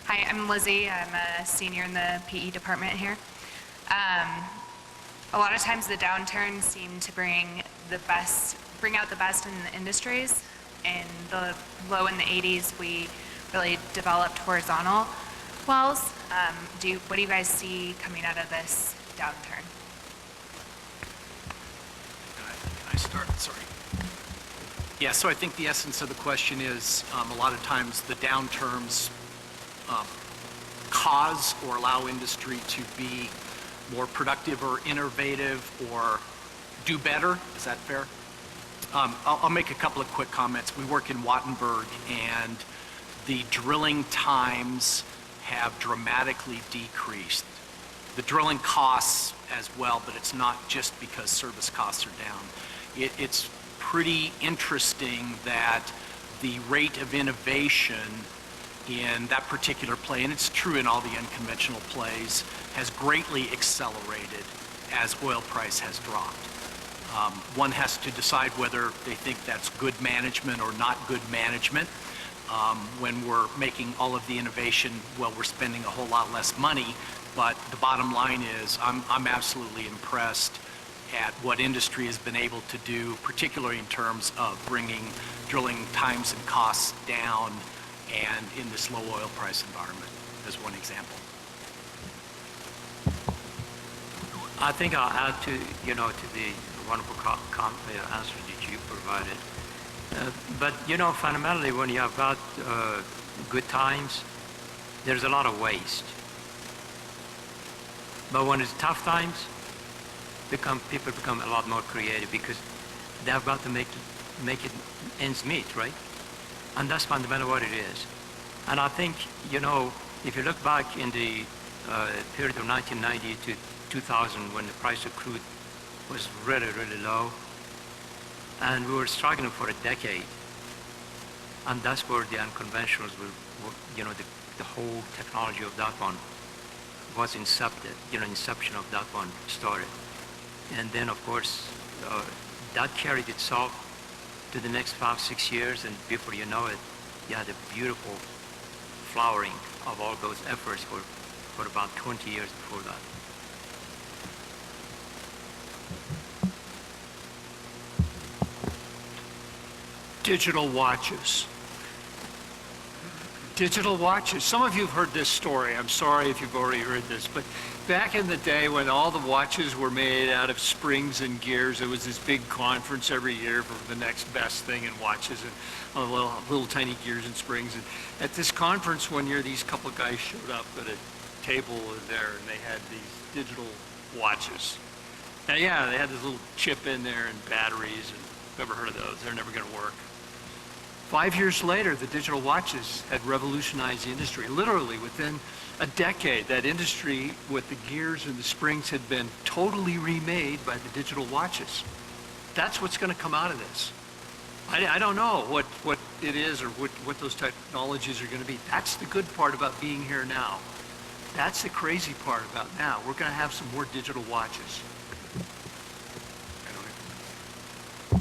Hi, I'm Lizzie. I'm a senior in the PE department here. A lot of times the downturns seem to bring out the best in the industries. In the low in the 80s, we really developed horizontal wells. What do you guys see coming out of this downturn? Can I start? Sorry. Yeah, so I think the essence of the question is a lot of times the downturns cause or allow industry to be more productive or innovative or do better. Is that fair? I'll make a couple of quick comments. We work in Wattenberg, and the drilling times have dramatically decreased. The drilling costs as well, but it's not just because service costs are down. It's pretty interesting that the rate of innovation in that particular play, and it's true in all the unconventional plays, has greatly accelerated as oil price has dropped. One has to decide whether they think that's good management or not good management. When we're making all of the innovation, well, we're spending a whole lot less money, but the bottom line is I'm absolutely impressed at what industry has been able to do, particularly in terms of bringing drilling times and costs down, and in this low oil price environment, as one example. I think I'll add to the wonderful answer that you provided. But fundamentally, when you have got good times, there's a lot of waste. But when it's tough times, people become a lot more creative because they've got to make it ends meet, right? And that's fundamentally what it is. And I think, if you look back in the period of 1990 to 2000, when the price of crude was really, really low, and we were struggling for a decade, and that's where the unconventionals were the whole technology of that one was inception of that one started. And then, of course, that carried itself to the next 5-6 years, and before you know it, you had a beautiful flowering of all those efforts for about 20 years before that. Digital watches. Digital watches. Some of you have heard this story. I'm sorry if you've already heard this, but back in the day when all the watches were made out of springs and gears, there was this big conference every year for the next best thing in watches, and little tiny gears and springs. And at this conference one year, these couple of guys showed up at a table there, and they had these digital watches. Now, yeah, they had this little chip in there and batteries, and never heard of those. They're never going to work. 5 years later, the digital watches had revolutionized the industry. Literally, within a decade, that industry with the gears and the springs had been totally remade by the digital watches. That's what's going to come out of this. I don't know what it is or what those technologies are going to be. That's the good part about being here now. That's the crazy part about now. We're going to have some more digital watches.